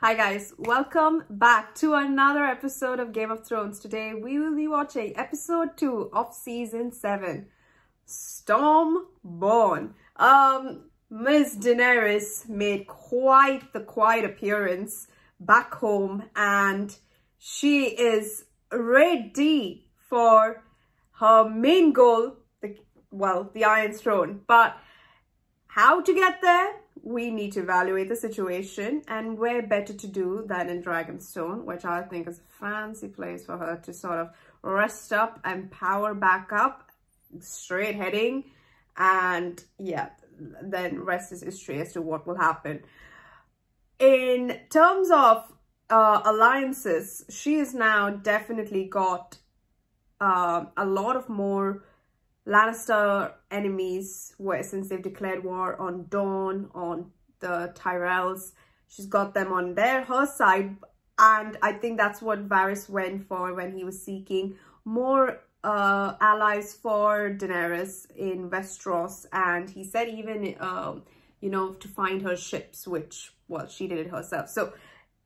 Hi guys, welcome back to another episode of Game of Thrones. Today we will be watching episode 2 of season 7, Stormborn. Miss Daenerys made quite the quiet appearance back home, and she is ready for her main goal, the Iron Throne. But how to get there? We need to evaluate the situation, and where better to do than in Dragonstone, which I think is a fancy place for her to sort of rest up and power back up, straight heading, and yeah, then rest is history as to what will happen. In terms of alliances, she has now definitely got a lot of more Lannister enemies, since they've declared war on Dawn, on the Tyrells. She's got them on her side, and I think that's what Varys went for when he was seeking more allies for Daenerys in Westeros. And he said even, to find her ships, which, well, she did it herself. So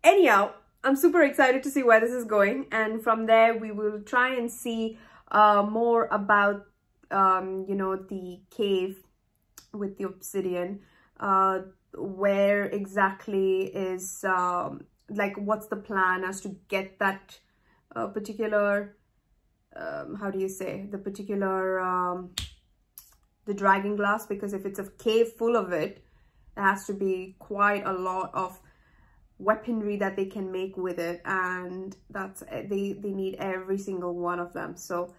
anyhow, I'm super excited to see where this is going. And from there, we will try and see more about the cave with the obsidian, where exactly is what's the plan as to get that particular the dragon glass, because if it's a cave full of it, there has to be quite a lot of weaponry that they can make with it, and that's they need every single one of them. So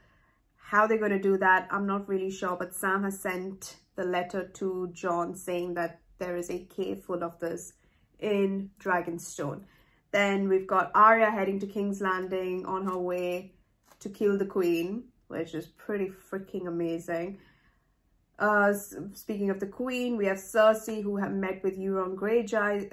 how they're going to do that, I'm not really sure, but Sam has sent the letter to Jon saying that there is a cave full of this in Dragonstone. Then we've got Arya heading to King's Landing on her way to kill the Queen, which is pretty freaking amazing. Speaking of the Queen, we have Cersei, who have met with Euron Greyjoy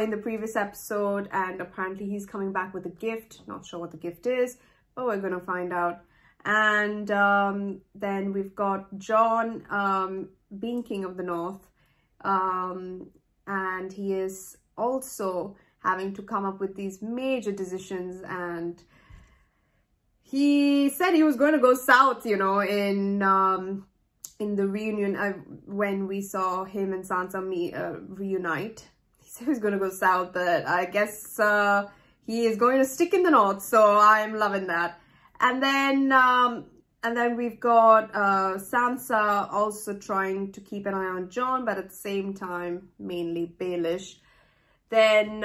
in the previous episode, and apparently he's coming back with a gift. Not sure what the gift is, but we're going to find out. And then we've got Jon being King of the North, and he is also having to come up with these major decisions. And he said he was going to go south, in the reunion when we saw him and Sansa reunite. He said he was going to go south, but I guess he is going to stick in the north, so I'm loving that. And then we've got Sansa also trying to keep an eye on Jon, but at the same time, mainly Baelish. Then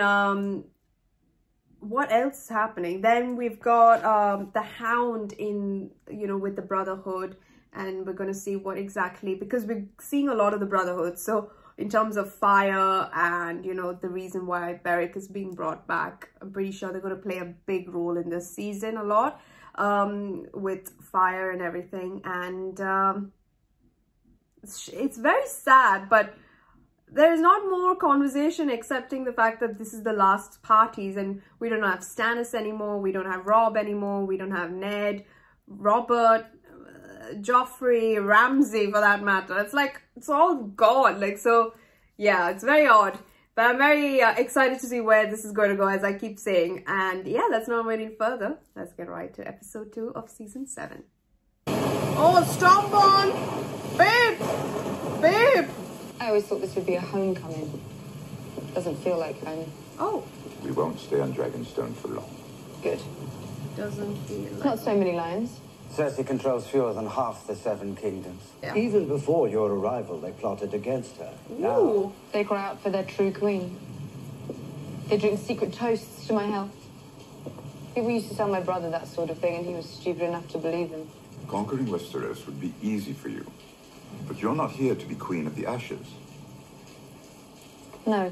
what else is happening? Then we've got the Hound in, with the Brotherhood, and we're going to see what exactly, because we're seeing a lot of the Brotherhood. So in terms of fire and, the reason why Beric is being brought back, I'm pretty sure they're going to play a big role in this season a lot, with fire and everything. And it's very sad, but there's not more conversation excepting the fact that this is the last parties, and we don't have Stannis anymore, we don't have Robb anymore, we don't have Ned, Robert, Joffrey, Ramsay for that matter. It's like, it's all gone. So yeah, it's very odd, but I'm very excited to see where this is going to go, as I keep saying. And yeah, let's not wait any further. Let's get right to episode 2 of season 7. Oh, Stormborn! Babe! I always thought this would be a homecoming. Doesn't feel like home. Oh. We won't stay on Dragonstone for long. Good. Doesn't feel like... Not so many lions. Cersei controls fewer than half the 7 kingdoms. Yeah. Even before your arrival, they plotted against her. Ooh. Now, They cry out for their true queen. They drink secret toasts to my health. People used to tell my brother that sort of thing, and he was stupid enough to believe them. Conquering Westeros would be easy for you. But you're not here to be Queen of the Ashes. No.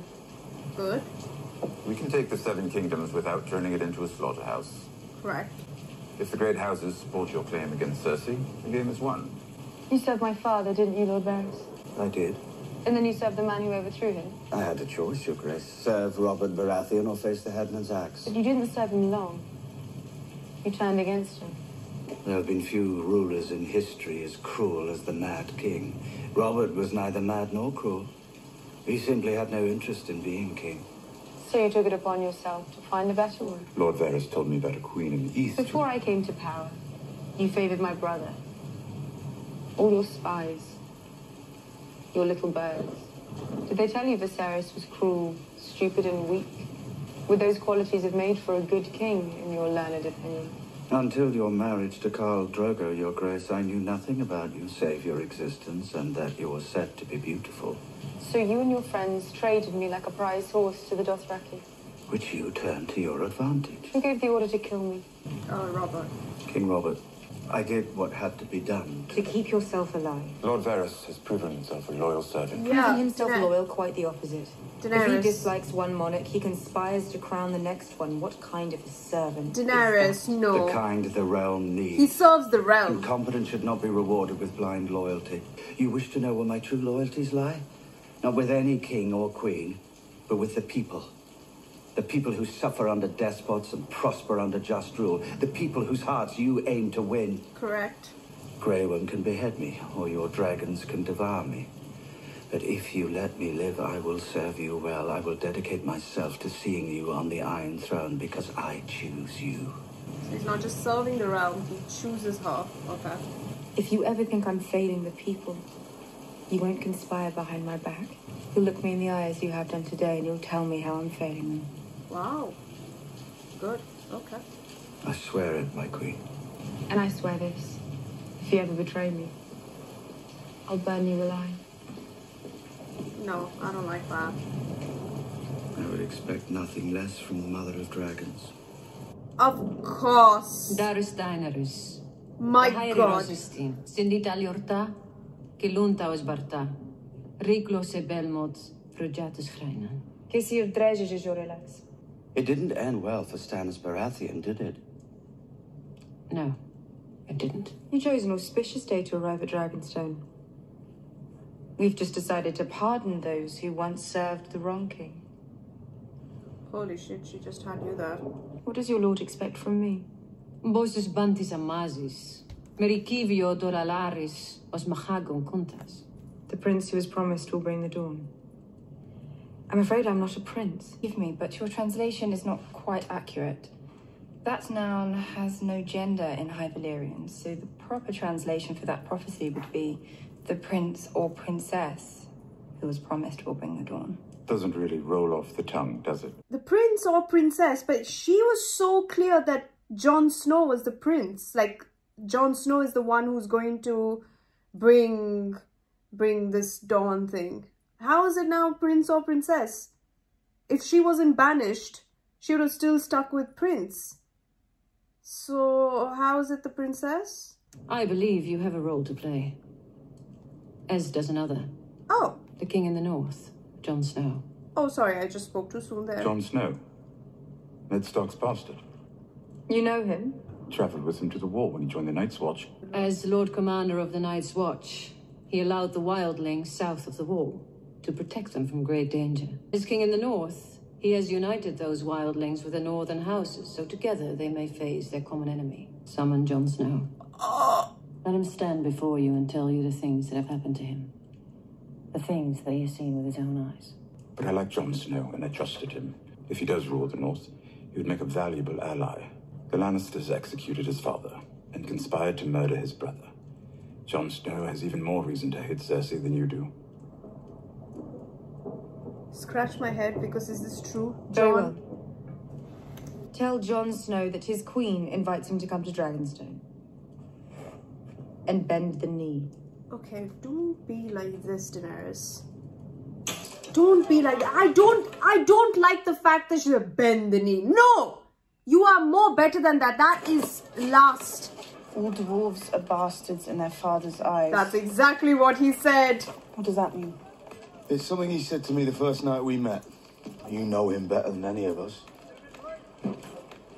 Good. We can take the 7 kingdoms without turning it into a slaughterhouse. Correct. If the great houses support your claim against Cersei, the game is won. You served my father, didn't you, Lord Varys? I did. And then you served the man who overthrew him. I had a choice, Your Grace. Serve Robert Baratheon or face the headman's axe. But you didn't serve him long. You turned against him. There have been few rulers in history as cruel as the Mad King. Robert was neither mad nor cruel. He simply had no interest in being king. So you took it upon yourself to find a better one? Lord Varys told me about a queen in the east. Before I came to power, you favored my brother. All your spies. Your little birds. Did they tell you Viserys was cruel, stupid, and weak? Would those qualities have made for a good king, in your learned opinion? Until your marriage to Khal Drogo, Your Grace, I knew nothing about you save your existence and that you were said to be beautiful. So you and your friends traded me like a prize horse to the Dothraki? Which you turned to your advantage. Who gave the order to kill me? Oh, Robert. King Robert, I did what had to be done. To keep yourself alive. Lord Varys has proven himself a loyal servant. Yeah. Proving himself loyal, quite the opposite. Daenerys. If he dislikes one monarch, he conspires to crown the next one. What kind of a servant Daenerys, is that? no. The kind the realm needs. He serves the realm. Incompetence should not be rewarded with blind loyalty. You wish to know where my true loyalties lie? Not with any king or queen, but with the people. The people who suffer under despots and prosper under just rule. The people whose hearts you aim to win. Correct. Grey One can behead me, or your dragons can devour me. But if you let me live, I will serve you well. I will dedicate myself to seeing you on the Iron Throne, because I choose you. So he's not just serving the realm, he chooses her. Okay. If you ever think I'm failing the people, you won't conspire behind my back. You'll look me in the eye as you have done today, and you'll tell me how I'm failing them. Wow. Good. Okay. I swear it, my queen. And I swear this. If you ever betray me, I'll burn you alive. No, I don't like that. I would expect nothing less from the Mother of Dragons. Of course. Darus Daenerys. My God. Cindy Daliorta, Kilunta was Barta. Riklo se Belmod, Frujatus Hreinan. Kisir drejes Jorelax. It didn't end well for Stannis Baratheon, did it? No, it didn't. You chose an auspicious day to arrive at Dragonstone. We've just decided to pardon those who once served the wrong king. Holy shit, she just had you that. What does your lord expect from me? Bosus bantis amazis. Merikivio dolalaris os machagon contas. The prince who was promised will bring the dawn. I'm afraid I'm not a prince. Forgive me, but your translation is not quite accurate. That noun has no gender in High Valyrian, so the proper translation for that prophecy would be the prince or princess who was promised will bring the dawn. Doesn't really roll off the tongue, does it? The prince or princess, but she was so clear that Jon Snow was the prince. Like, Jon Snow is the one who's going to bring this dawn thing. How is it now prince or princess? If she wasn't banished, she would have still stuck with prince. So how is it the princess? I believe you have a role to play. As does another. Oh. The king in the north, Jon Snow. Oh, sorry, I just spoke too soon there. Jon Snow. Ned Stark's bastard. You know him? Travelled with him to the war when he joined the Night's Watch. As Lord Commander of the Night's Watch, he allowed the wildlings south of the wall to protect them from great danger. As king in the north, he has united those wildlings with the northern houses, so together they may face their common enemy. Summon Jon Snow. Let him stand before you and tell you the things that have happened to him. The things that he has seen with his own eyes. But I like Jon Snow, and I trusted him. If he does rule the north, he would make a valuable ally. The Lannisters executed his father and conspired to murder his brother. Jon Snow has even more reason to hate Cersei than you do. Scratch my head, because is this true? Very Jon? well. Tell Jon Snow that his queen invites him to come to Dragonstone. And bend the knee. Okay, don't be like this, Daenerys. Don't be like that. I don't like the fact that she'll bend the knee. No! You are more better than that. That is last. All dwarves are bastards in their father's eyes. That's exactly what he said. What does that mean? It's something he said to me the first night we met. You know him better than any of us.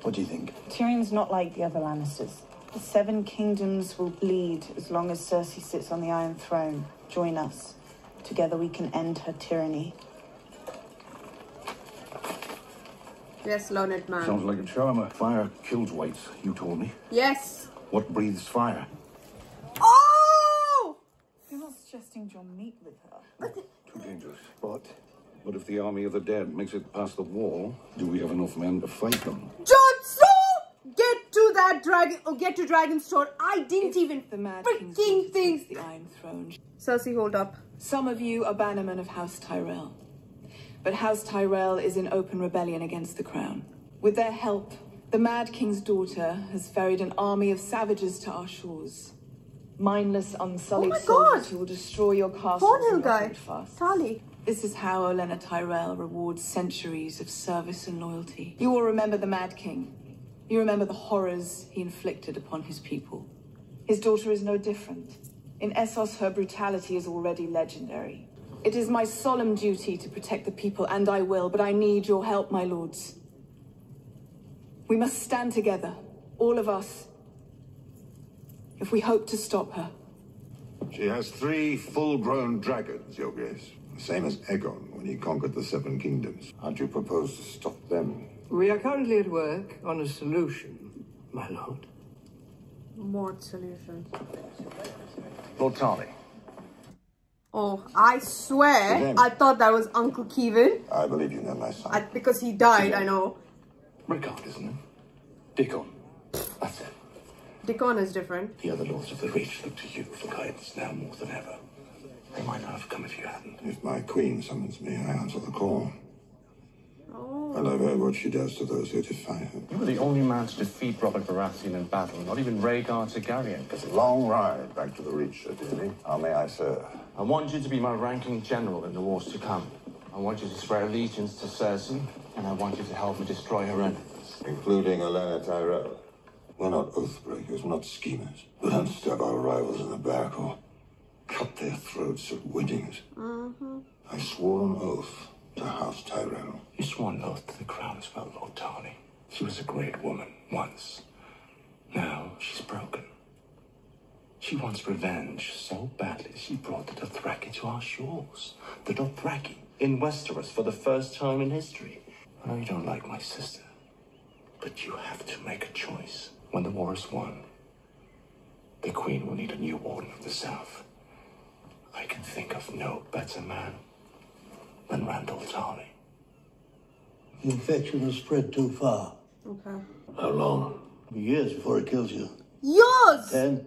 What do you think? Tyrion's not like the other Lannisters. The Seven Kingdoms will bleed as long as Cersei sits on the Iron Throne. Join us. Together we can end her tyranny. Yes, learned man. Sounds like a charmer. Fire kills whites, you told me. Yes. What breathes fire? Oh! You're not suggesting Jon meet with her. Too dangerous. But But if the army of the dead makes it past the wall, do we have enough men to fight them? Jon Snow! Get to that dragon, or get to Dragonstone. I didn't even the Mad freaking think. The Iron Throne. Cersei, hold up. Some of you are bannermen of House Tyrell. But House Tyrell is in open rebellion against the crown. With their help, the Mad King's daughter has ferried an army of savages to our shores. Mindless, unsullied soldiers who will destroy your castles and your fast. Tali. This is how Olenna Tyrell rewards centuries of service and loyalty. You will remember the Mad King. You remember the horrors he inflicted upon his people. His daughter is no different. In Essos, her brutality is already legendary. It is my solemn duty to protect the people, and I will, but I need your help, my lords. We must stand together, all of us, if we hope to stop her. She has 3 full-grown dragons, Your Grace. The same as Aegon when he conquered the 7 kingdoms. How do you propose to stop them? We are currently at work on a solution, my lord. What solution? Lord Tarly. Oh, I swear, I thought that was Uncle Kevin. I believe you know my son. Because he died, I know. Rickard, isn't it? Dickon. That's it. Dickon is different. The other lords of the Reach look to you for guidance now more than ever. They might not have come if you hadn't. If my queen summons me, I answer the call. Oh. And I've heard what she does to those who defy her. You were the only man to defeat Robert Baratheon in battle, not even Rhaegar Targaryen. It's a long ride back to the Reach, Sir Dany. How may I serve? I want you to be my ranking general in the wars to come. I want you to swear allegiance to Cersei, and I want you to help me destroy her enemies. Including Olenna Tyrell. We're not oath-breakers, we're not schemers. We don't stab our rivals in the back or cut their throats at weddings. I swore an oath to House Tyrell. You swore an oath to the crown as well, Lord Dany. She was a great woman once. Now she's broken. She wants revenge so badly she brought the Dothraki to our shores. The Dothraki in Westeros for the first time in history. I know you don't like my sister, but you have to make a choice. When the war is won, the Queen will need a new Warden of the South. I can think of no better man than Randall Tarly. The infection has spread too far. Okay. How long? Years before it kills you. Years! 10.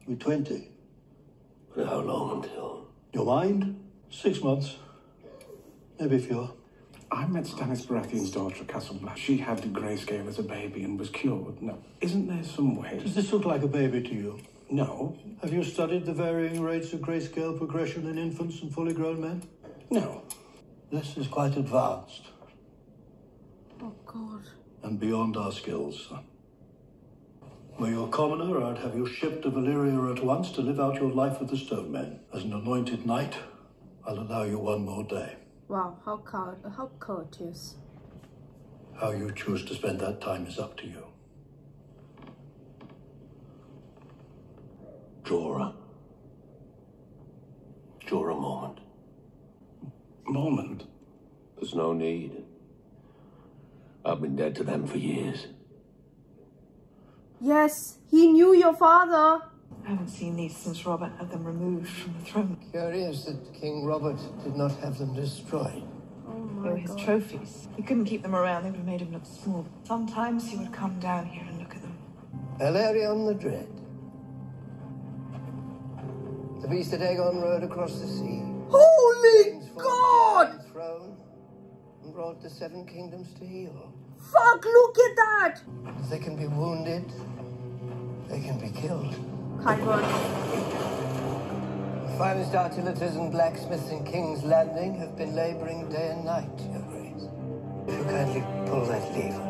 We're 20. But how long until? Your mind? 6 months. Maybe fewer. I met Stannis Baratheon's daughter at Castle Black. She had the grayscale as a baby and was cured. Now, isn't there some way? Does this look like a baby to you? No. Have you studied the varying rates of grayscale progression in infants and fully grown men? No. This is quite advanced. Oh, God. And beyond our skills. Were you a commoner, I'd have you shipped to Valyria at once to live out your life with the Stone Men. As an anointed knight, I'll allow you 1 more day. Wow, how courteous. How you choose to spend that time is up to you. Jorah. Jorah moment. Moment? There's no need. I've been dead to them for years. Yes, he knew your father. I haven't seen these since Robert had them removed from the throne. Curious that King Robert did not have them destroyed. They were his trophies. He couldn't keep them around, they would have made him look small. Sometimes he would come down here and look at them. Balerion the Dread. The beast that Aegon rode across the sea. Holy God! Throne and brought the 7 kingdoms to heel. Fuck, look at that! They can be wounded. They can be killed. Kyburn. The finest artilators and blacksmiths in King's Landing have been laboring day and night, Your Grace. If you kindly pull that lever.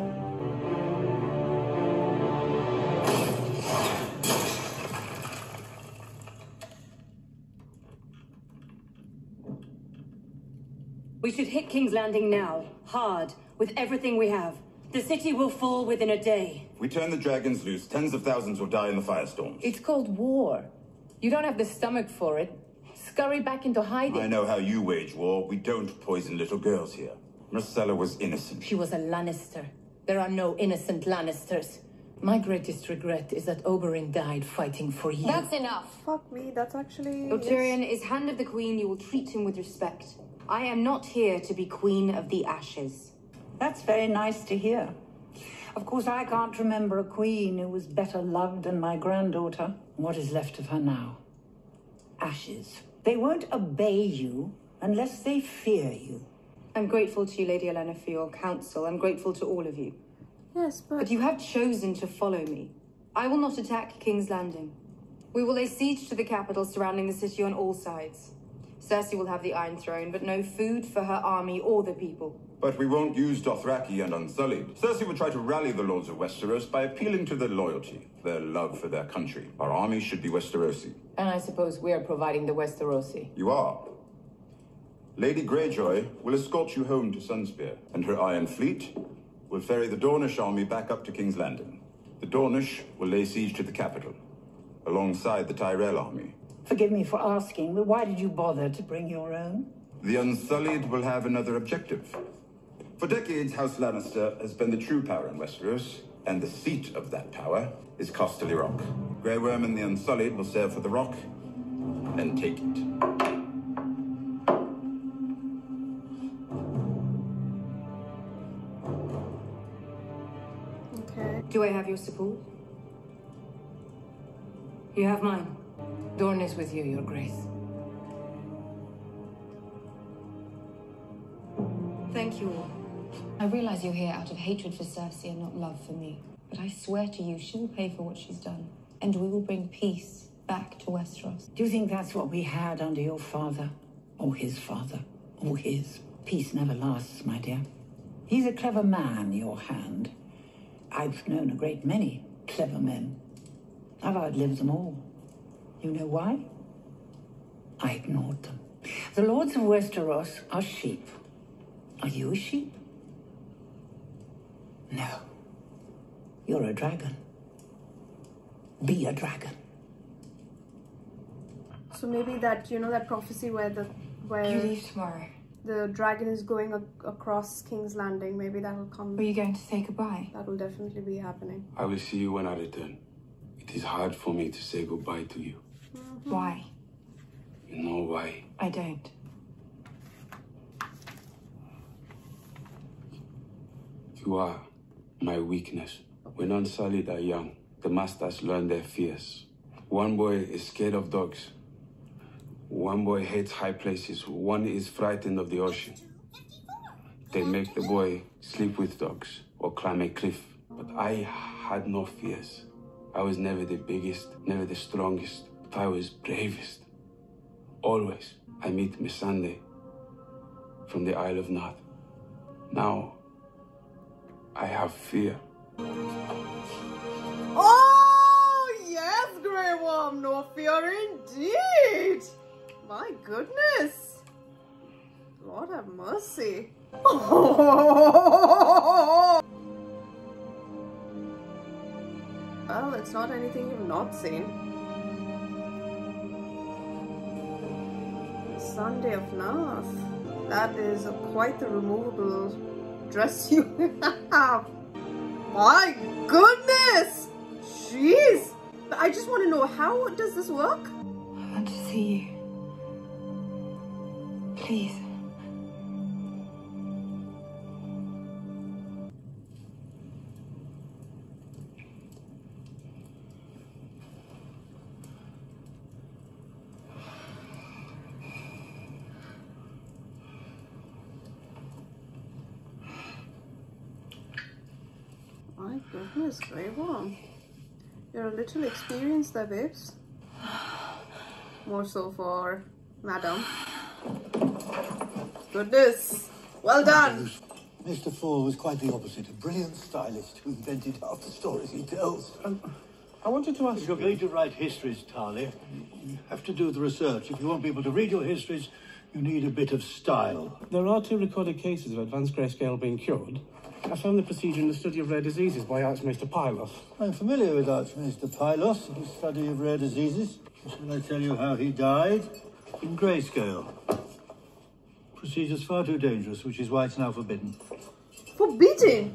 We should hit King's Landing now, hard, with everything we have. The city will fall within a day. If we turn the dragons loose, tens of thousands will die in the firestorms. It's called war. You don't have the stomach for it. Scurry back into hiding. I know how you wage war. We don't poison little girls here. Myrcella was innocent. She was a Lannister. There are no innocent Lannisters. My greatest regret is that Oberyn died fighting for you. That's enough. Fuck me, that's actually... Though Tyrion is Hand of the Queen, you will treat him with respect. I am not here to be Queen of the Ashes. That's very nice to hear. Of course, I can't remember a queen who was better loved than my granddaughter. What is left of her now? Ashes. They won't obey you unless they fear you. I'm grateful to you, Lady Olenna, for your counsel. I'm grateful to all of you. Yes, But you have chosen to follow me. I will not attack King's Landing. We will lay siege to the capital surrounding the city on all sides. Cersei will have the Iron Throne, but no food for her army or the people. But we won't use Dothraki and Unsullied. Cersei will try to rally the Lords of Westeros by appealing to their loyalty, their love for their country. Our army should be Westerosi. And I suppose we are providing the Westerosi. You are. Lady Greyjoy will escort you home to Sunspear, and her Iron Fleet will ferry the Dornish army back up to King's Landing. The Dornish will lay siege to the capital, alongside the Tyrell army. Forgive me for asking, but why did you bother to bring your own? The Unsullied will have another objective. For decades, House Lannister has been the true power in Westeros, and the seat of that power is Casterly Rock. Grey Worm and the Unsullied will serve for the Rock, and take it. Okay. Do I have your support? You have mine. Dorne is with you, Your Grace. Thank you all. I realize you're here out of hatred for Cersei and not love for me. But I swear to you, she will pay for what she's done. And we will bring peace back to Westeros. Do you think that's what we had under your father? Or his father? Or his? Peace never lasts, my dear. He's a clever man, your hand. I've known a great many clever men. I've outlived them all. You know why? I ignored them. The Lords of Westeros are sheep. Are you a sheep? No. You're a dragon. Be a dragon. So maybe that, that prophecy where You leave tomorrow. the dragon is going across King's Landing, maybe that will come. Are you going to say goodbye? That will definitely be happening. I will see you when I return. It is hard for me to say goodbye to you. Why? You know why? I don't. You are my weakness. When Unsullied are young, the masters learn their fears. One boy is scared of dogs. One boy hates high places. One is frightened of the ocean. They make the boy sleep with dogs or climb a cliff. But I had no fears. I was never the biggest, never the strongest, but I was bravest. Always. I meet Missandei from the Isle of Nod. Now, I have fear. Oh, yes, Grey Worm, no fear indeed. My goodness. Lord have mercy. Well, it's not anything you've not seen. Sunday of North. That is quite the removable dress you have. My goodness! Jeez! I just want to know, how does this work? I want to see you. Please. My goodness, Grey Worm. You're a little experienced there, babes. More so for Madam. Goodness. Well done. Mr. Fall was quite the opposite. A brilliant stylist who invented half the stories he tells. I wanted to ask If you're going to write histories, Tarly, you have to do the research. If you want people to read your histories, you need a bit of style. There are 2 recorded cases of advanced grayscale being cured. I found the procedure in the study of rare diseases by Archmaester Pylos. I'm familiar with Archmaester Pylos and his study of rare diseases. Shall I tell you how he died? In grayscale. Procedure's far too dangerous, which is why it's now forbidden. Forbidden?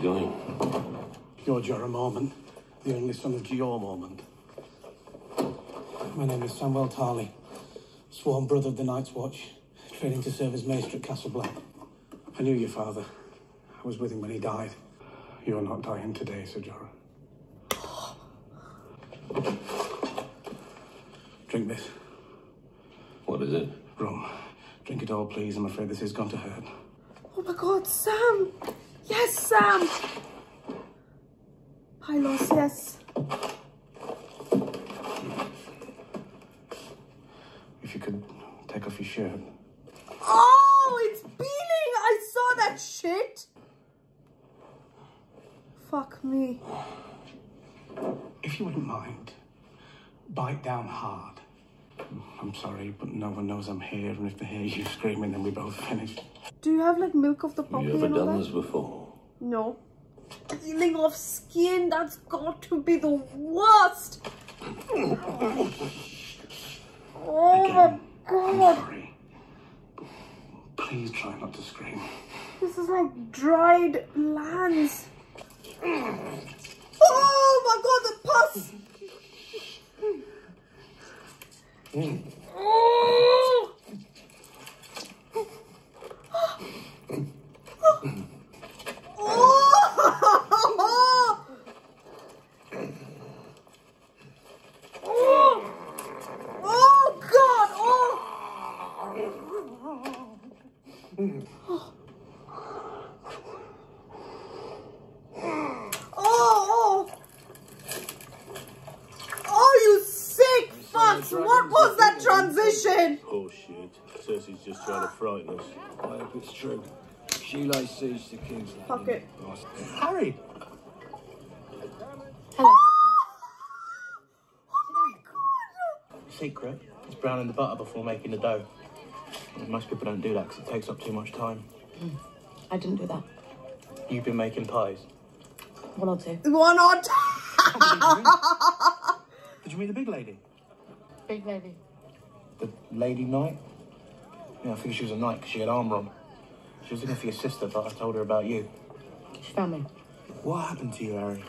doing? You're Jorah Mormont, the only son of Jeor Mormont. My name is Samwell Tarly, sworn brother of the Night's Watch, training to serve as maester at Castle Black. I knew your father. I was with him when he died. You're not dying today, Sir Jorah. Drink this. What is it? Rum. Drink it all, please. I'm afraid this is going to hurt. Oh my god, Sam! Yes, Sam! Pylos, yes. If you could take off your shirt. Oh, it's peeling! I saw that shit! Fuck me. If you wouldn't mind, bite down hard. I'm sorry, but no one knows I'm here, and if they hear you screaming, then we both finish. Do you have like milk of the poppy? You ever and all done that? this before? No. Peeling off skin, that's got to be the worst! Oh my god! Sorry. Please try not to scream. This is like dried lands. Oh my god, the pus! Oh! Oh god! Oh, you sick fucks! What was that transition? Oh shit. Cersei's just trying to frighten us. I hope it's true. She lays siege to King's Landing. Fuck it. Harry! Hello. Secret is browning the butter before making the dough. Most people don't do that because it takes up too much time. I didn't do that. You've been making pies. One or two. One or two. Did you meet the big lady? Big lady. The lady knight? Yeah, I think she was a knight because she had armour on. She was looking for your sister, but I told her about you. She found me. What happened to you, Harry?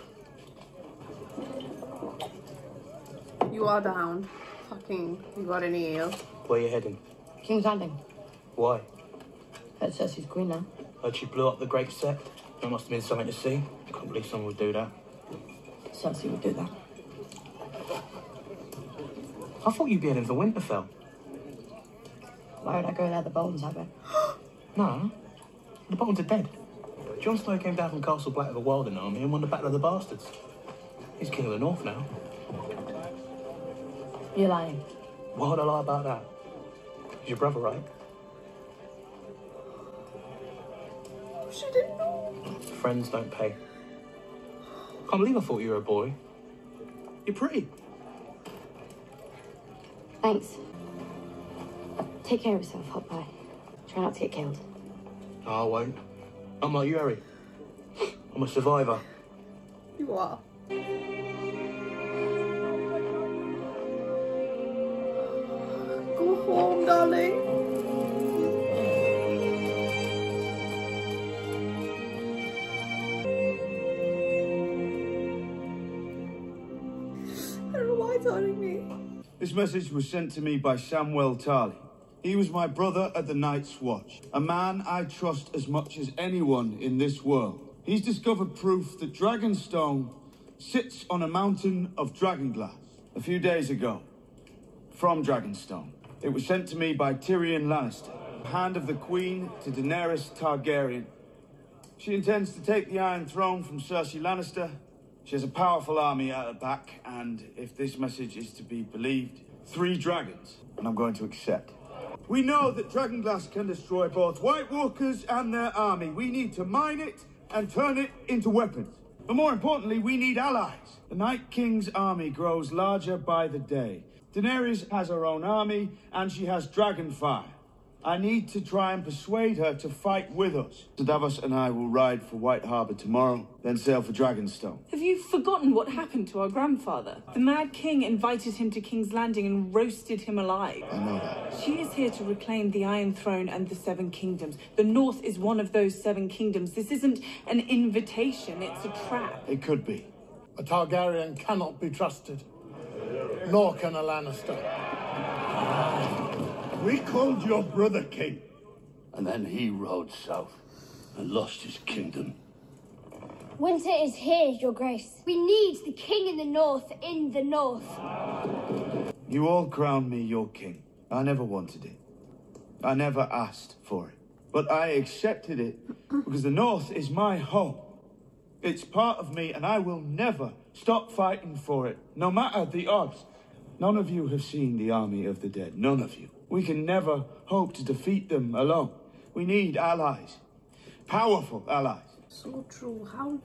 You are down. Fucking, you got any ale? Where you heading? King's Landing. Why? Heard Cersei's queen now. Heard she blew up the Great Sect. That must have been something to see. Can't believe someone would do that. Cersei would do that. I thought you'd be heading for Winterfell. Why would I go there? The Boltons have it. No, the Boltons are dead. Jon Snow came down from Castle Black with a Wilding army and won the Battle of the Bastards. He's King of the North now. You're lying. Why would I lie about that? He's your brother, right? She didn't know. Friends don't pay. Can't believe I thought you were a boy. You're pretty. Thanks. Take care of yourself, Hot Pie. Try not to get killed. No, I won't. I'm like you, Harry. I'm a survivor. You are. Go home, darling. I don't know why it's hurting me. This message was sent to me by Samwell Tarly. He was my brother at the Night's Watch, a man I trust as much as anyone in this world. He's discovered proof that Dragonstone sits on a mountain of dragonglass. A few days ago, from Dragonstone. It was sent to me by Tyrion Lannister, hand of the Queen to Daenerys Targaryen. She intends to take the Iron Throne from Cersei Lannister. She has a powerful army at her back, and if this message is to be believed, 3 dragons, and I'm going to accept. We know that dragonglass can destroy both White Walkers and their army. We need to mine it and turn it into weapons. But more importantly, we need allies. The Night King's army grows larger by the day. Daenerys has her own army, and she has dragon fire. I need to try and persuade her to fight with us. So Davos and I will ride for White Harbour tomorrow, then sail for Dragonstone. Have you forgotten what happened to our grandfather? The Mad King invited him to King's Landing and roasted him alive. I know that. She is here to reclaim the Iron Throne and the Seven Kingdoms. The North is one of those seven kingdoms. This isn't an invitation, it's a trap. It could be. A Targaryen cannot be trusted, nor can a Lannister. We called your brother king, and then he rode south and lost his kingdom. Winter is here, Your Grace. We need the king in the north, You all crowned me your king. I never wanted it. I never asked for it. But I accepted it because the North is my home. It's part of me, and I will never stop fighting for it, no matter the odds. None of you have seen the army of the dead. None of you. We can never hope to defeat them alone. We need allies. Powerful allies. So true. How?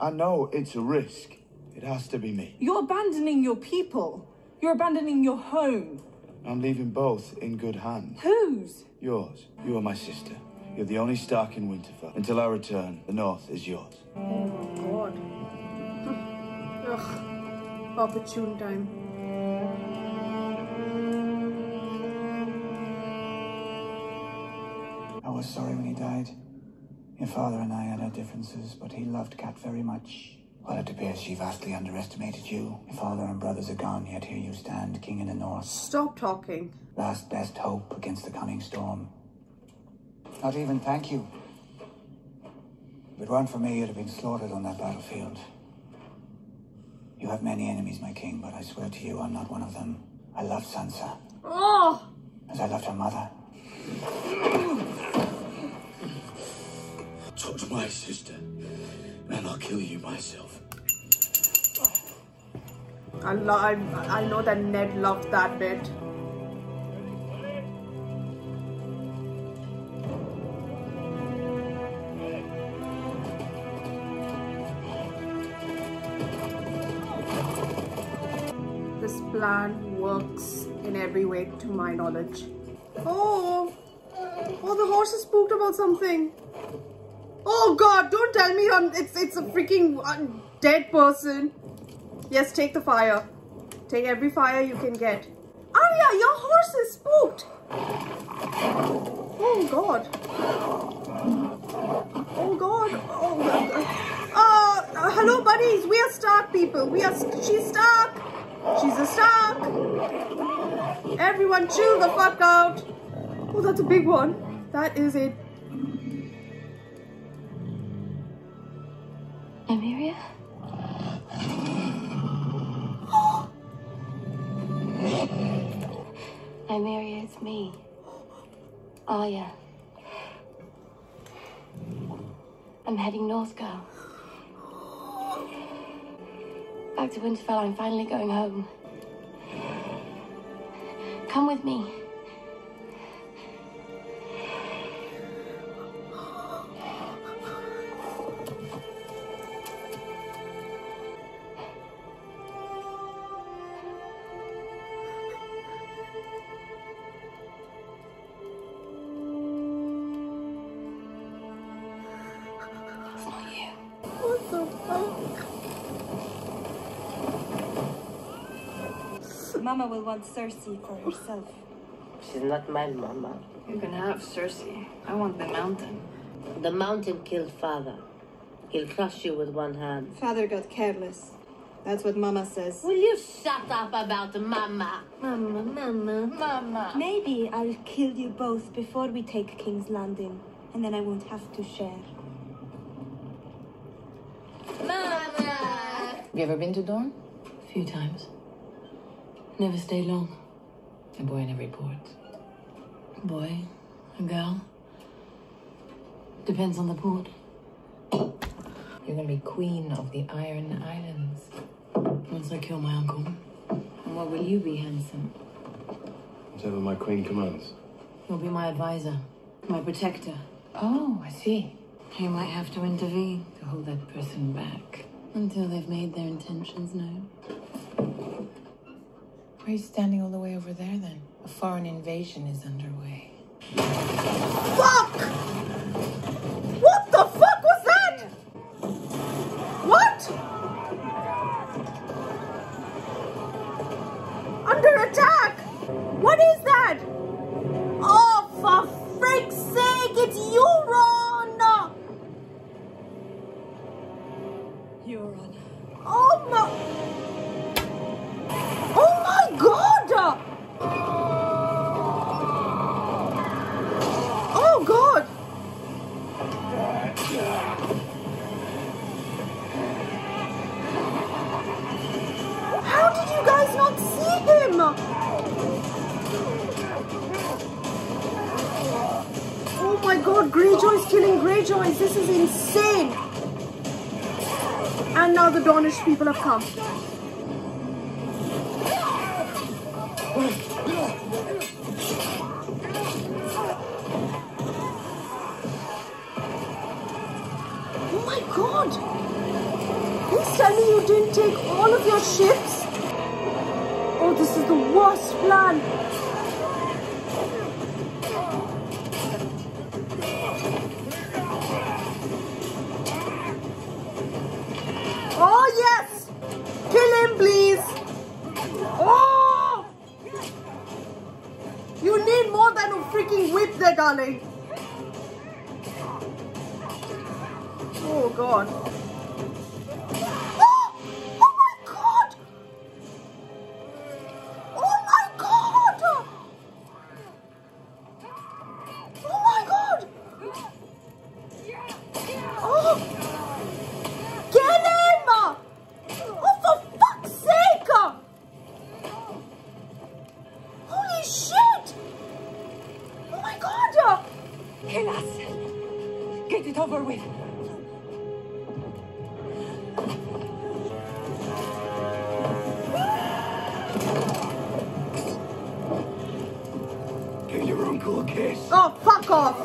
I know it's a risk. It has to be me. You're abandoning your people. You're abandoning your home. I'm leaving both in good hands. Whose? Yours. You are my sister. You're the only Stark in Winterfell. Until I return, the North is yours. Oh, God. Ugh. Opportune time. I was sorry when he died. Your father and I had our differences, but he loved Cat very much. Well, it appears she vastly underestimated you. Your father and brothers are gone, yet here you stand, king in the north. Stop talking. Last best hope against the coming storm. Not even thank you. If it weren't for me, you'd have been slaughtered on that battlefield. You have many enemies, my king, but I swear to you, I'm not one of them. I love Sansa. Oh! As I loved her mother. Touch my sister, and I'll kill you myself. I know that Ned loved that bit. This plan works in every way to my knowledge. Oh, the horse is spooked about something. Oh God, don't tell me it's a freaking dead person. Yes, take the fire. Take every fire you can get. Arya, your horse is spooked. Oh God. Oh God. Oh, hello buddies, we are Stark people. She's Stark. She's a Stark. Everyone chill the fuck out. Oh, that's a big one. That is a... Nymeria? Nymeria, it's me. Arya. I'm heading north, girl. Back to Winterfell, I'm finally going home. Come with me. What the fuck? Mama will want Cersei for herself. She's not my mama. You can have Cersei. I want the mountain. The mountain killed father. He'll crush you with one hand. Father got careless. That's what Mama says. Will you shut up about Mama? Mama. Maybe I'll kill you both before we take King's Landing, and then I won't have to share. Mama! Have you ever been to Dorne? A few times. Never stayed long. A boy in every port. A boy, a girl. Depends on the port. You're gonna be queen of the Iron Islands. Once I kill my uncle. And what will you be, handsome? Whatever my queen commands. You'll be my advisor, my protector. Oh, I see. You might have to intervene. To hold that person back. Until they've made their intentions known. Why are you standing all the way over there, then? A foreign invasion is underway. Fuck! What the fuck was that? What? Under attack! What is that? Oh, for frick's sake, it's Euron! Euron. Oh my... Oh my god! Oh god! How did you guys not see him? Oh my god, Greyjoy's killing Greyjoys. This is insane. And now the Dornish people have come. Oh my god! Please tell me you didn't take all of your ships? Oh, this is the worst plan. Oh yes! Kill him, please! Oh! You need more than a freaking whip there, darling. Oh god. Oh! Oh my god! Oh my god! Oh my god! Oh! Get him! Oh, for fuck's sake! Holy shit! Oh my god! Kill us! Get it over with! Get your uncle a kiss. Oh, fuck off!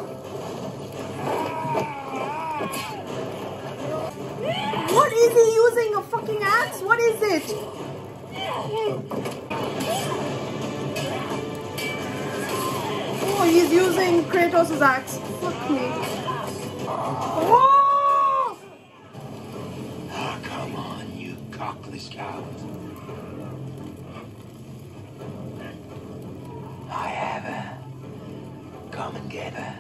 What is he using? A fucking axe? What is it? Oh, he's using Kratos' axe. Fuck me. Oh! Ah, come on, you cockless cow. I have her. Come and get her.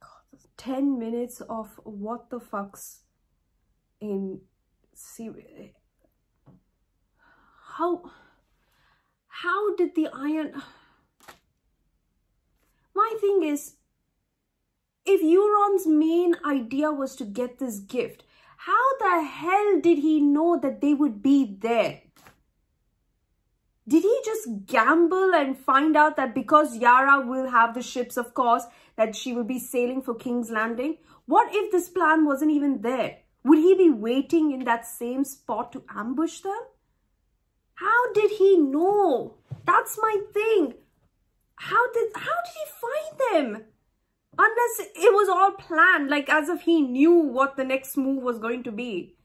God, 10 minutes of what the fucks in series. How did the Iron... My thing is, if Euron's main idea was to get this gift, how the hell did he know that they would be there? Did he just gamble and find out that because Yara will have the ships, of course, that she will be sailing for King's Landing? What if this plan wasn't even there? Would he be waiting in that same spot to ambush them? How did he know? That's my thing. How did he find them? Unless it was all planned, like as if he knew what the next move was going to be.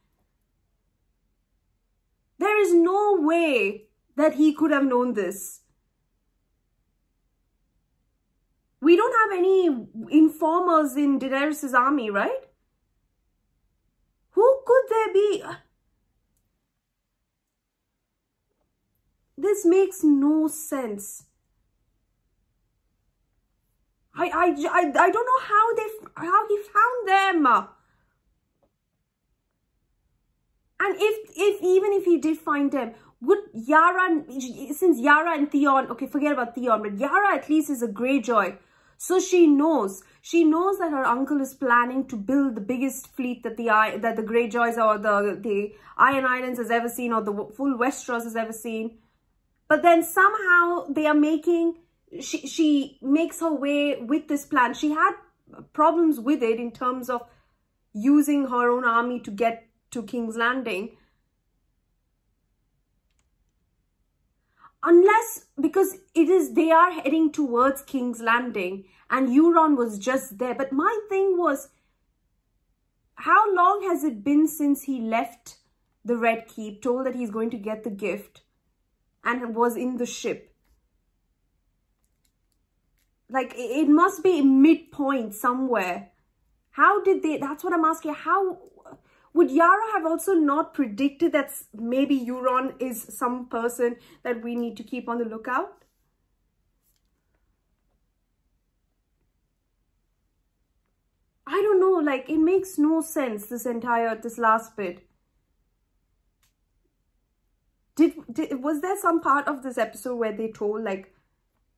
There is no way that he could have known this. We don't have any informers in Daenerys' army, right? Who could there be? this makes no sense. I don't know how he found them. And even if he did find them, would Yara, since Yara and Theon, okay, forget about Theon, but Yara at least is a Greyjoy. So she knows that her uncle is planning to build the biggest fleet that the Greyjoys or the Iron Islands has ever seen, or the full Westeros has ever seen. But then somehow they are making, she makes her way with this plan. She had problems with it in terms of using her own army to get to King's Landing. Unless, because they are heading towards King's Landing and Euron was just there. But my thing was, how long has it been since he left the Red Keep, told that he's going to get the gift, and was in the ship? Like, it must be midpoint somewhere. How did they, that's what I'm asking, how would Yara have also not predicted that maybe Euron is some person that we need to keep on the lookout? I don't know, like, it makes no sense, this last bit. Was there some part of this episode where they told, like,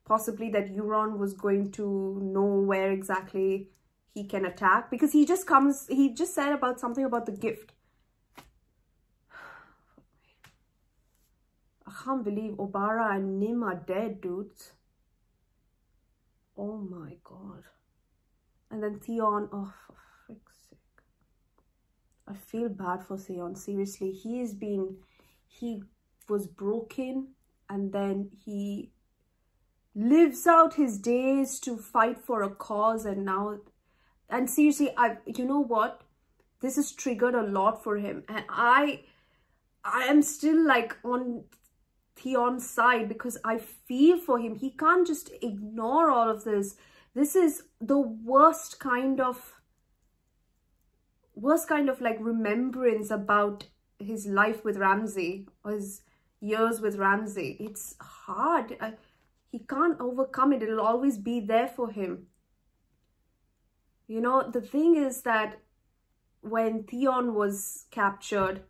possibly that Euron was going to know where exactly he can attack? Because he just said about something about the gift. I can't believe Obara and Nym are dead, dudes. Oh my god. And then Theon, oh, for frick's sake. I feel bad for Theon, seriously. He was broken, and then he lives out his days to fight for a cause, and now, and seriously, you know what? This has triggered a lot for him, and I am still like on Theon's side because I feel for him. He can't just ignore all of this. This is the worst kind of like remembrance about his life with Ramsay, or his years with Ramsay. It's hard. He can't overcome it. It'll always be there for him. You know, the thing is that when Theon was captured,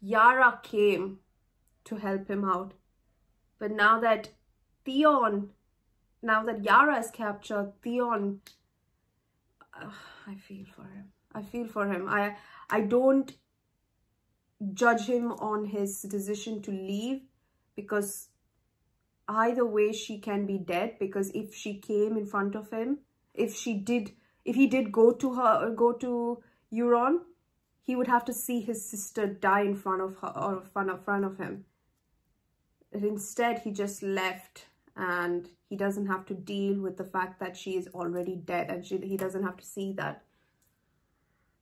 Yara came to help him out. But now that Yara is captured, Theon, I feel for him. I feel for him. I don't judge him on his decision to leave, because either way she can be dead. Because if she came in front of him, if he did go to Euron, he would have to see his sister die in front of her, or in front of him. And instead, he just left, and he doesn't have to deal with the fact that she is already dead, and he doesn't have to see that.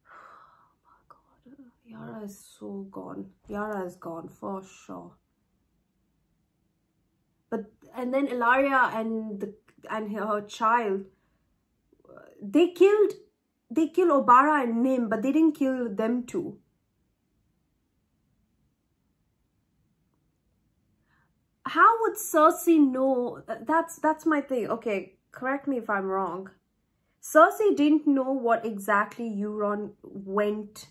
Oh my god, Yara is so gone. Yara is gone for sure. And then Ilaria and her child, they killed Obara and Nym, but they didn't kill them too. How would Cersei know? That's my thing. Okay, correct me if I'm wrong. Cersei didn't know what exactly Euron went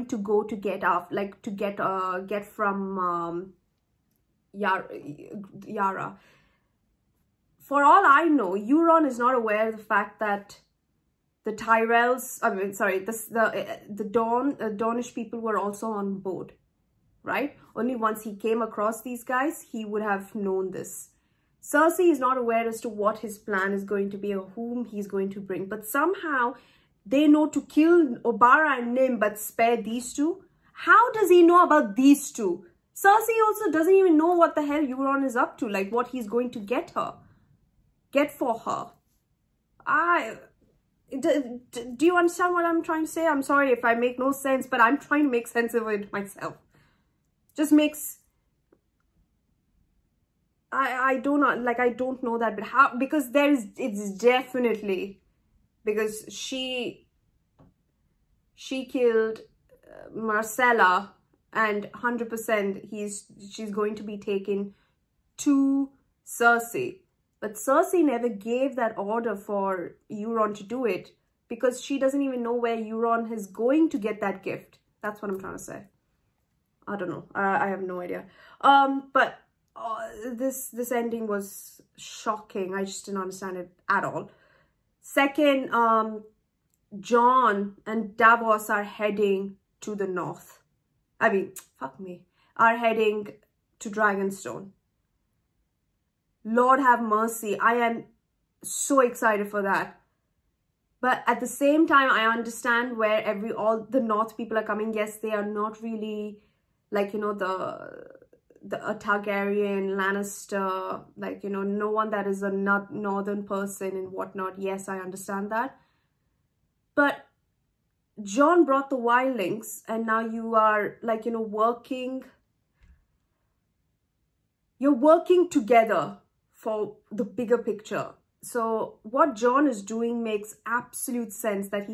to go to get off, like to get from Yara. For all I know, Euron is not aware of the fact that the Tyrells, the Dornish people were also on board, right? Only once he came across these guys, he would have known this. Cersei is not aware as to what his plan is going to be or whom he's going to bring. But somehow, they know to kill Obara and Nym, but spare these two. How does he know about these two? Cersei also doesn't even know what the hell Euron is up to, like what he's going to get for her. Do you understand what I'm trying to say? I'm sorry if I make no sense, but I'm trying to make sense of it myself. Just makes... I don't know that, but how? Because it's definitely, because she killed Marcella, and 100% she's going to be taken to Cersei. But Cersei never gave that order for Euron to do it, because she doesn't even know where Euron is going to get that gift. That's what I'm trying to say. I don't know. I have no idea. But this ending was shocking. I just didn't understand it at all. Second, Jon and Davos are heading to the north. I mean, fuck me. Are heading to Dragonstone. Lord have mercy. I am so excited for that. But at the same time, I understand where all the North people are coming. Yes, they are not really like, you know, a Targaryen, Lannister, like, you know, no one that is a northern person and whatnot. Yes, I understand that. But Jon brought the wildlings, and now you are like, you know, you're working together for the bigger picture. So what Jon is doing makes absolute sense, that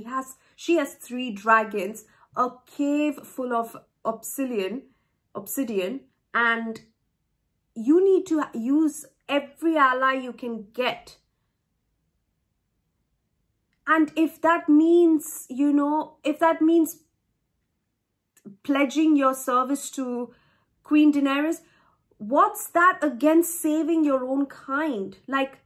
she has 3 dragons, a cave full of obsidian, and you need to use every ally you can get. And if that means, you know, if that means pledging your service to Queen Daenerys, what's that against saving your own kind? Like,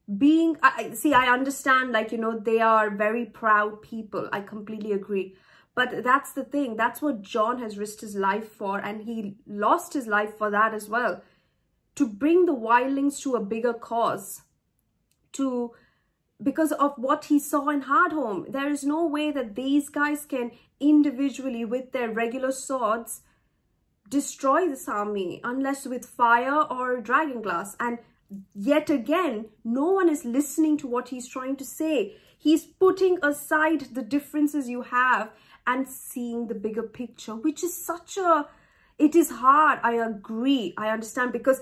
I understand, like, you know, they are very proud people. I completely agree. But that's the thing. That's what Jon has risked his life for, and he lost his life for that as well. To bring the wildlings to a bigger cause. Because of what he saw in Hardhome. There is no way that these guys can individually, with their regular swords, destroy this army unless with fire or dragonglass. And yet again, no one is listening to what he's trying to say. He's putting aside the differences you have and seeing the bigger picture, which is it is hard. I agree. I understand, because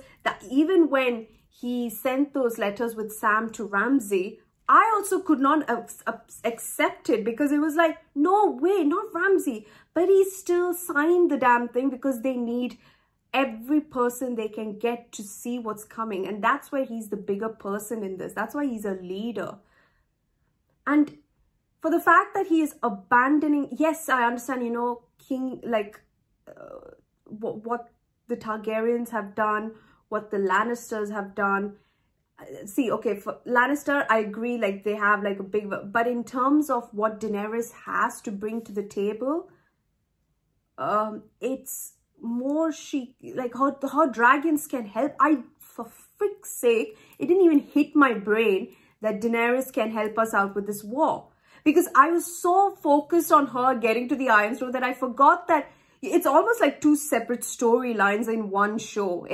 even when he sent those letters with Sam to Ramsay, I also could not accept it, because it was like, no way, not Ramsay. But he still signed the damn thing, because they need every person they can get to see what's coming. And that's why he's the bigger person in this. That's why he's a leader. And for the fact that he is abandoning, yes, I understand, you know, what the Targaryens have done, what the Lannisters have done. See, okay, for Lannister, I agree, like, they have, like, a big... But in terms of what Daenerys has to bring to the table, it's more her dragons can help. For frick's sake, it didn't even hit my brain that Daenerys can help us out with this war. Because I was so focused on her getting to the Iron Throne that I forgot that it's almost like 2 separate storylines in one show.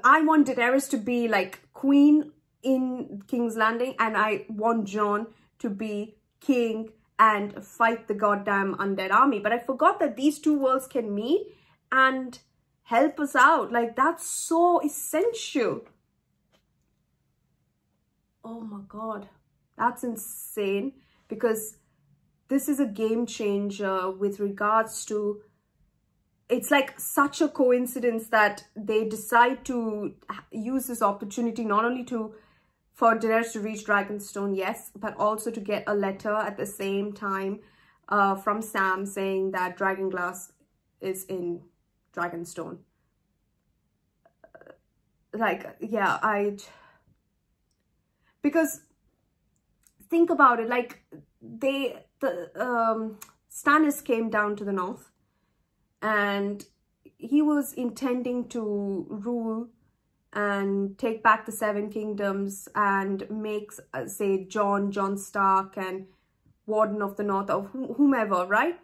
I want Daenerys to be like queen in King's Landing, and I want Jon to be king and fight the goddamn undead army. But I forgot that these 2 worlds can meet and help us out. Like, that's so essential. Oh my God, that's insane, because this is a game changer with regards to... It's like such a coincidence that they decide to use this opportunity not only for Daenerys to reach Dragonstone, yes, but also to get a letter at the same time from Sam saying that Dragonglass is in Dragonstone. Yeah, because think about it, like, Stannis came down to the north, and he was intending to rule and take back the 7 kingdoms and make, say, Jon Stark and Warden of the North, or whomever, right?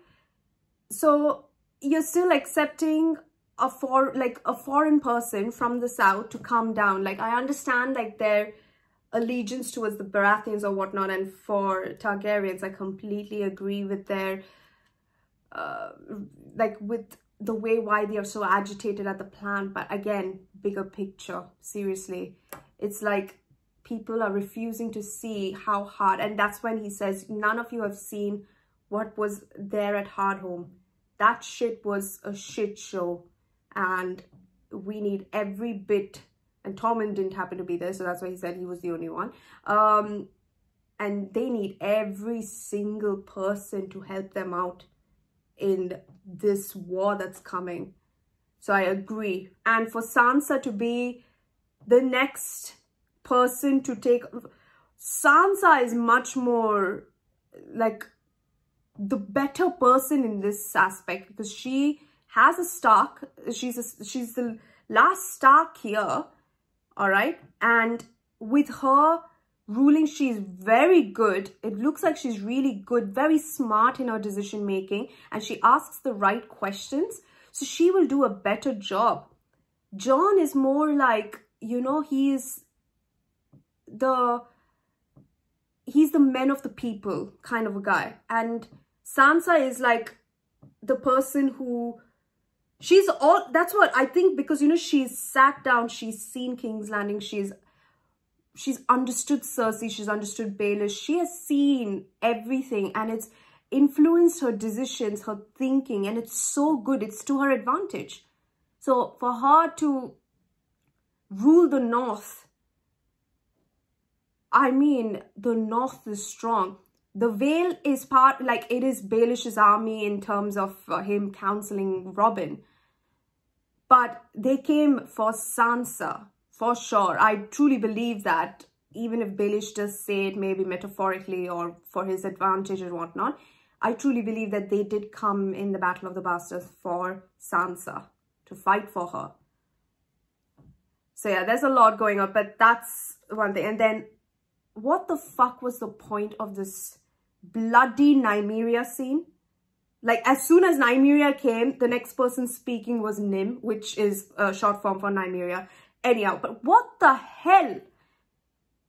So you're still accepting a foreign person from the south to come down. Like, I understand, like, their allegiance towards the Baratheons or whatnot, and for Targaryens, I completely agree with their with the way why they are so agitated at the plan. But again, bigger picture, seriously, it's like people are refusing to see how hard, and that's when he says, none of you have seen what was there at Hardhome. that shit was a shit show, and we need every bit. And Tormund didn't happen to be there, so that's why he said he was the only one. And they need every single person to help them out in this war that's coming. So I agree. And for Sansa to be the next person to take... Sansa is much more like the better person in this aspect, because she has a Stark. She's the last Stark here, all right? And with her ruling, she's very good. It looks like she's really good, very smart in her decision making, and she asks the right questions. So she will do a better job. Jon is more like, you know, he's the man of the people kind of a guy. And Sansa is like the person who, she's all, that's what I think, because, you know, she's sat down, she's seen King's Landing, she's understood Cersei, she's understood Baelish, she has seen everything, and it's influenced her decisions, her thinking, and it's so good, it's to her advantage. So for her to rule the North, I mean, the North is strong. The Vale is part, like, it is Baelish's army in terms of him counseling Robin. But they came for Sansa, for sure. I truly believe that, even if Baelish does say it maybe metaphorically or for his advantage and whatnot, I truly believe that they did come in the Battle of the Bastards for Sansa, to fight for her. So yeah, there's a lot going on, but that's one thing. And then, what the fuck was the point of this bloody Nymeria scene? Like, as soon as Nymeria came, the next person speaking was Nym, which is a short form for Nymeria. Anyhow, but what the hell?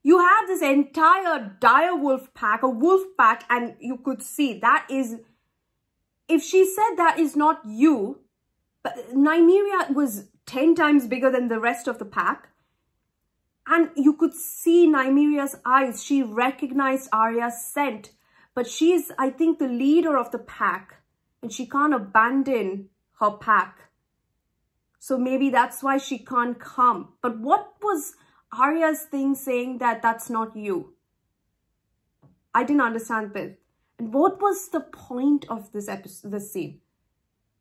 You have this entire direwolf pack, a wolf pack, and you could see that is, if she said that is not you, but Nymeria was 10 times bigger than the rest of the pack. And you could see Nymeria's eyes. She recognized Arya's scent. But she's, I think, the leader of the pack. And she can't abandon her pack. So maybe that's why she can't come. But what was Arya's thing saying that that's not you? I didn't understand this. And what was the point of this episode, this scene?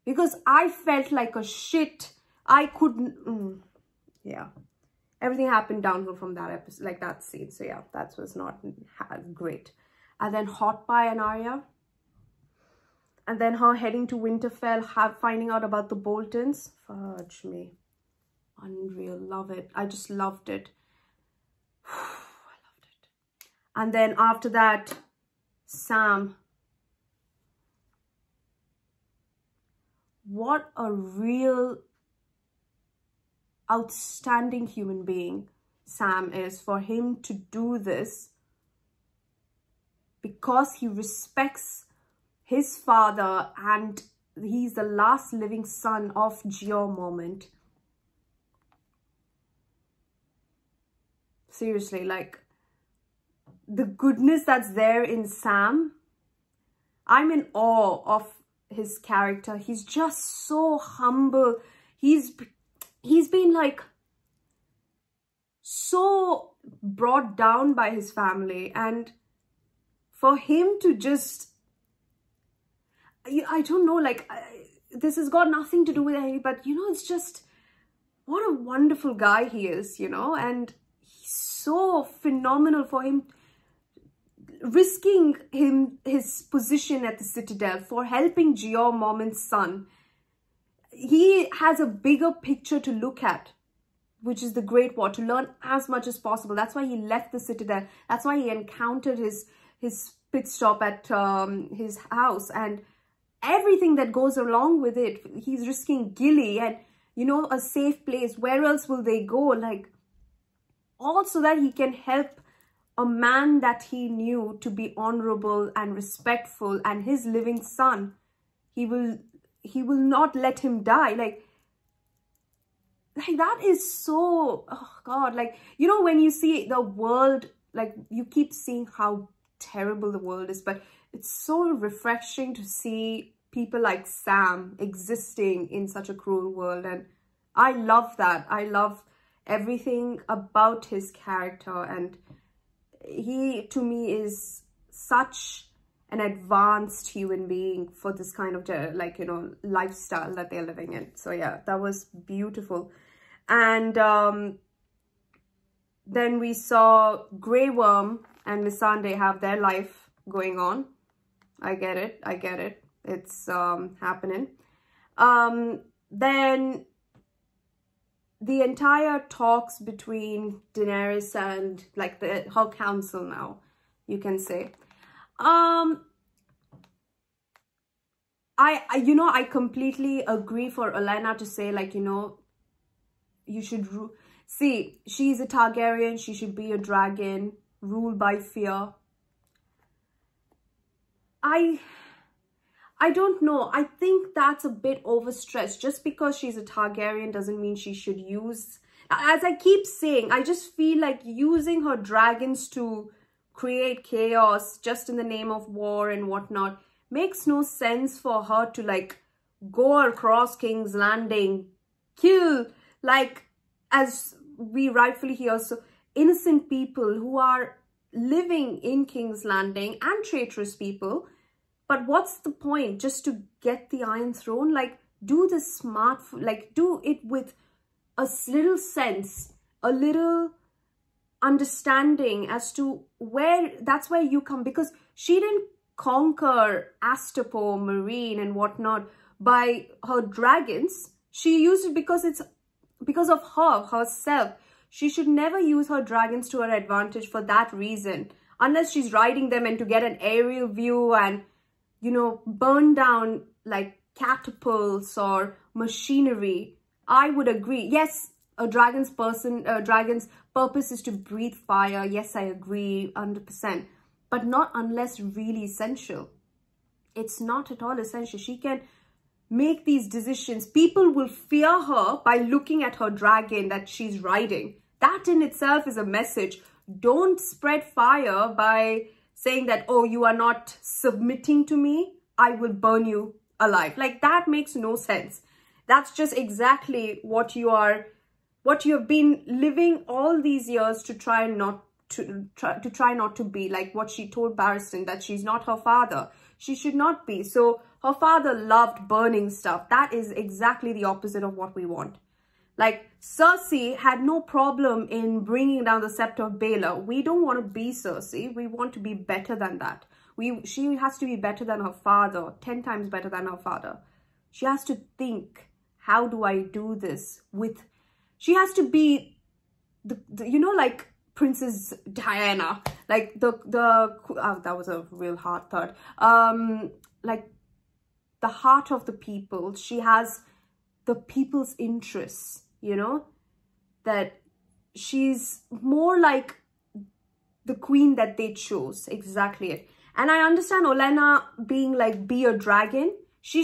Because I felt like a shit. I couldn't... yeah. Everything happened downhill from that episode, like that scene. So yeah, that was not great. And then Hot Pie and Arya. And then her heading to Winterfell, finding out about the Boltons. Fudge me. Unreal. Love it. I just loved it. I loved it. And then after that, Sam. What a real outstanding human being Sam is, for him to do this, because he respects his father and he's the last living son of Jeor Mormont. Seriously, like, the goodness that's there in Sam, I'm in awe of his character. He's just so humble. He's been like so brought down by his family, and for him to just, I don't know, like, this has got nothing to do with anything, but you know, it's just, what a wonderful guy he is, you know, and he's so phenomenal for him, risking his position at the Citadel for helping Jeor Mormont's son. He has a bigger picture to look at, which is the Great War, to learn as much as possible. That's why he left the Citadel. That's why he encountered his pit stop at his house and everything that goes along with it. He's risking Gilly and, you know, a safe place. Where else will they go? Like, all so that he can help a man that he knew to be honorable and respectful, and his living son. He will not let him die. Like that is so, oh God, like, you know, when you see the world, like, you keep seeing how terrible the world is, but it's so refreshing to see people like Sam existing in such a cruel world. And I love that. I love everything about his character, and he to me is such an advanced human being for this kind of like, you know, lifestyle that they're living in. So yeah, that was beautiful. And then we saw Grey Worm and Missandei have their life going on. I get it. It's happening. Then the entire talks between Daenerys and like her council now, you can say. I completely agree for Olenna to say, like, you know, you should see, she's a Targaryen, she should be a dragon, ruled by fear. I don't know. I think that's a bit overstretched. Just because she's a Targaryen doesn't mean she should use... As I keep saying, I just feel like using her dragons to create chaos just in the name of war and whatnot makes no sense for her to, like, go across King's Landing, kill, like, as we rightfully hear, so innocent people who are living in King's Landing, and traitorous people. But what's the point? Just to get the Iron Throne? Like, do the smart, like, do it with a little sense, a little understanding as to where, that's where you come. Because she didn't conquer Astapor, Marine and whatnot by her dragons. She used it because it's because of herself. She should never use her dragons to her advantage for that reason. Unless she's riding them and to get an aerial view and, you know, burn down like catapults or machinery. I would agree. Yes, a dragon's purpose is to breathe fire. Yes, I agree 100%. But not unless really essential. It's not at all essential. She can make these decisions. People will fear her by looking at her dragon that she's riding. That in itself is a message. Don't spread fire by saying that, oh, you are not submitting to me, I will burn you alive. Like, that makes no sense. That's just exactly what you have been living all these years to try not to be. Like what she told Barristan, that she's not her father. She should not be. So her father loved burning stuff. That is exactly the opposite of what we want. Like, Cersei had no problem in bringing down the scepter of Baelor. We don't want to be Cersei. We want to be better than that. She has to be better than her father, 10 times better than her father. She has to think, how do I do this? She has to be, you know, like Princess Diana. Like, that was a real hard thought. Like, the heart of the people. She has the people's interests, you know, that she's more like the queen that they chose. Exactly it. And I understand Olenna being like, be a dragon.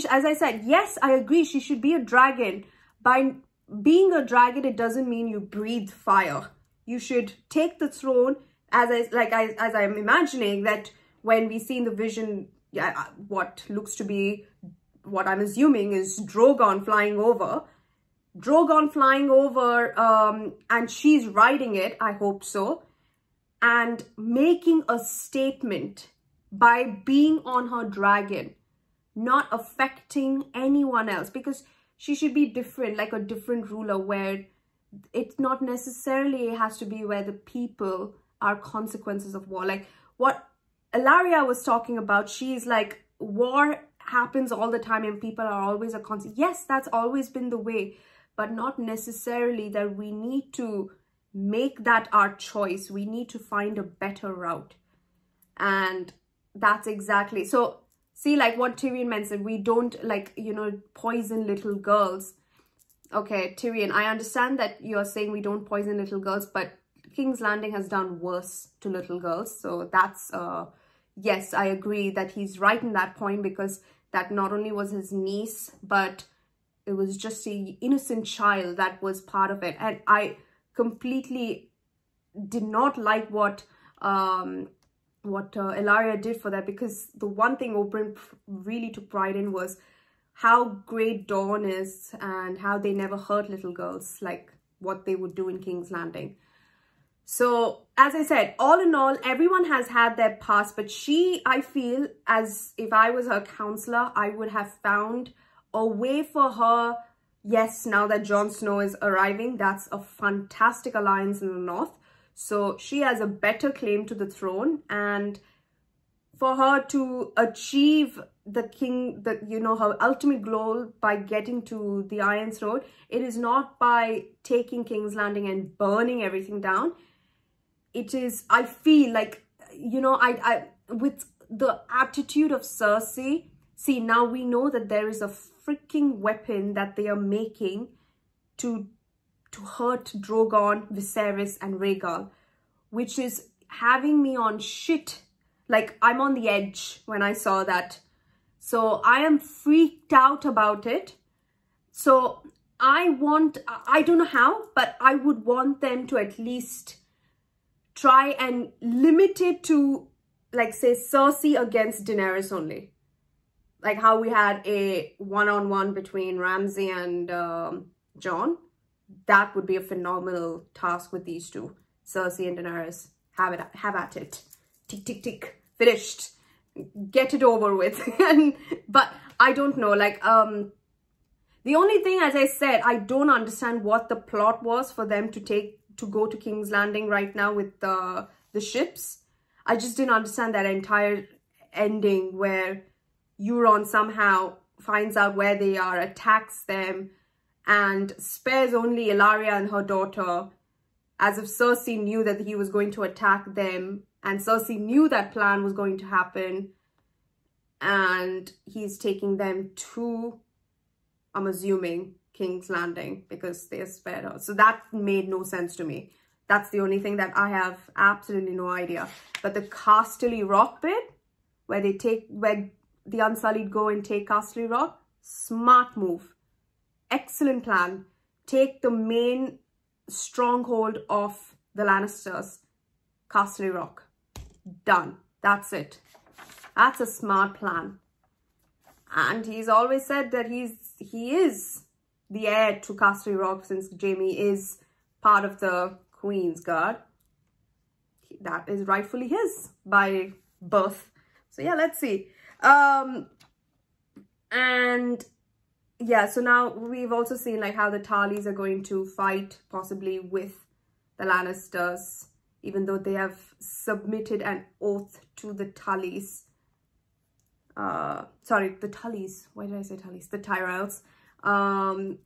As I said, yes, I agree, she should be a dragon. By being a dragon, it doesn't mean you breathe fire. You should take the throne, as I'm imagining that when we see in the vision, what looks to be, what I'm assuming is Drogon flying over. And she's riding it, I hope so, and making a statement by being on her dragon, not affecting anyone else, because she should be different, like a different ruler, where it's not necessarily has to be where the people are consequences of war. Like what Ilaria was talking about, she's like, war happens all the time and people are always a consequence. Yes, that's always been the way, but not necessarily that we need to make that our choice. We need to find a better route. And that's exactly, so see, like what Tyrion mentioned, we don't, like, you know, poison little girls. Okay, Tyrion, I understand that you're saying we don't poison little girls, but King's Landing has done worse to little girls. So that's, yes, I agree that he's right in that point, because that not only was his niece, but it was just an innocent child that was part of it. And I completely did not like what Ilaria did for that, because the one thing Oberyn really took pride in was how great Dawn is and how they never hurt little girls like what they would do in King's Landing. So as I said, all in all, everyone has had their past, but she, I feel, as if I was her counselor, I would have found a way for her. Yes, now that Jon Snow is arriving, that's a fantastic alliance in the north. So she has a better claim to the throne, and for her to achieve her ultimate goal by getting to the Iron Throne, it is not by taking King's Landing and burning everything down. It is, I feel like, with the attitude of Cersei, see, now we know that there is a freaking weapon that they are making to hurt Drogon, Viserys and Rhaegal, which is having me on shit. Like, I'm on the edge when I saw that. So I am freaked out about it. So I don't know how, but I would want them to at least try and limit it to, like, say, Cersei against Daenerys only. Like how we had a one-on-one between Ramsay and Jon. That would be a phenomenal task with these two. Cersei and Daenerys. Have at it. Tick, tick, tick. Finished. Get it over with. But I don't know. Like, the only thing, as I said, I don't understand what the plot was for them to go to King's Landing right now with the ships. I just didn't understand that entire ending where Euron somehow finds out where they are, attacks them, and spares only Ilaria and her daughter, as if Cersei knew that he was going to attack them, and Cersei knew that plan was going to happen, and he's taking them to, I'm assuming, King's Landing, because they spared her. So that made no sense to me. That's the only thing that I have absolutely no idea. But the Casterly Rock bit, where the Unsullied go and take Casterly Rock, smart move. Excellent plan. Take the main stronghold of the Lannisters, Casterly Rock. Done. That's it. That's a smart plan. And he's always said that he is the heir to Casterly Rock, since Jaime is part of the Queen's Guard. That is rightfully his by birth. So yeah, let's see. And yeah, so now we've also seen like how the Tarlys are going to fight possibly with the Lannisters, even though they have submitted an oath to the Tullys. Sorry, the Tullys. Why did I say Tullys? The Tyrells. And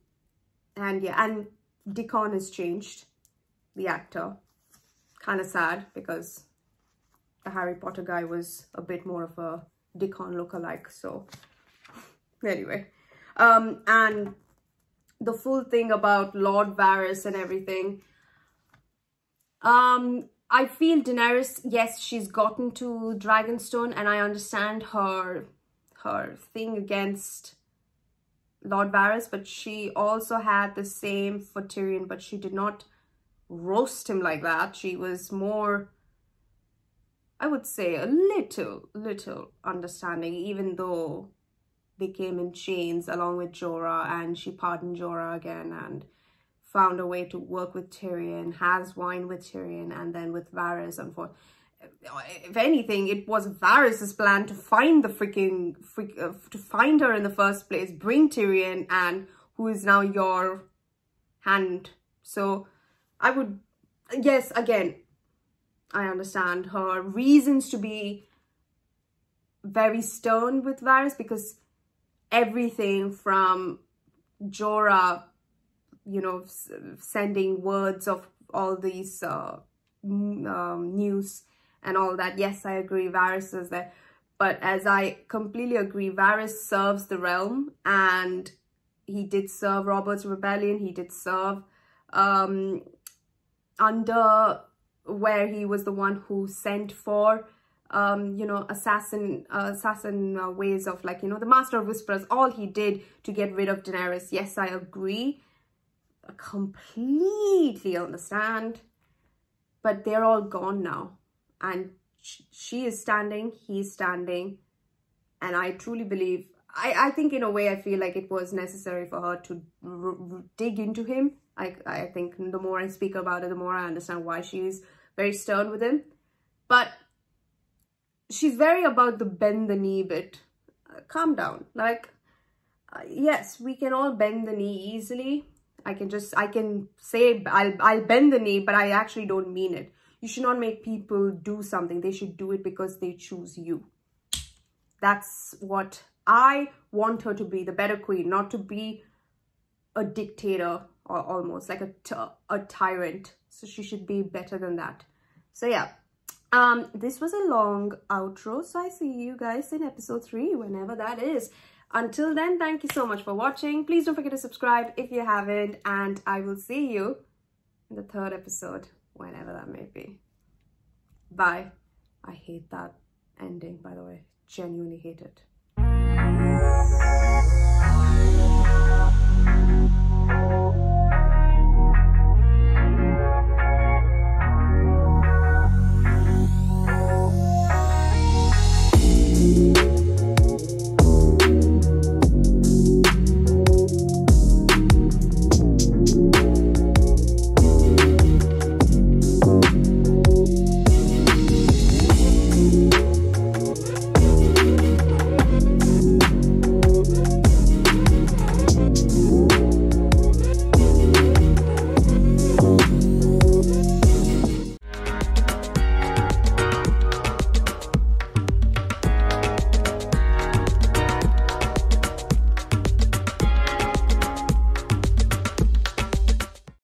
yeah, and Dickon has changed, the actor. Kind of sad, because the Harry Potter guy was a bit more of a Dickon lookalike. So anyway, and the full thing about Lord Varys and everything. I feel Daenerys, yes, she's gotten to Dragonstone, and I understand her thing against Lord Varys, but she also had the same for Tyrion, but she did not roast him like that. She was more, I would say, a little understanding, even though they came in chains along with Jorah, and she pardoned Jorah again and found a way to work with Tyrion, has wine with Tyrion, and then with Varys. And if anything, it was Varys's plan to find the to find her in the first place, bring Tyrion, and who is now your hand. So I would, yes, again, I understand her reasons to be very stern with Varys, because everything from Jorah, you know, sending words of all these news and all that. Yes, I agree, Varys is there. But as I completely agree, Varys serves the realm, and he did serve Robert's Rebellion. He did serve under where he was the one who sent for, you know, assassin ways of, like, you know, the Master of Whisperers. All he did to get rid of Daenerys. Yes, I agree. I completely understand. But they're all gone now. And she is standing, he's standing. And I truly believe, I think in a way, I feel like it was necessary for her to dig into him. I think the more I speak about it, the more I understand why she is very stern with him. But she's very about the bend the knee bit. Calm down. Like, yes, we can all bend the knee easily. I can say I'll bend the knee, but I actually don't mean it. You should not make people do something. They should do it because they choose you. That's what I want her to be, the better queen, not to be a dictator or almost like a tyrant. So she should be better than that. So yeah, this was a long outro. So I see you guys in episode 3, whenever that is. Until then, thank you so much for watching. Please don't forget to subscribe if you haven't. And I will see you in the 3rd episode, whenever that may be. Bye. I hate that ending, by the way. Genuinely hate it.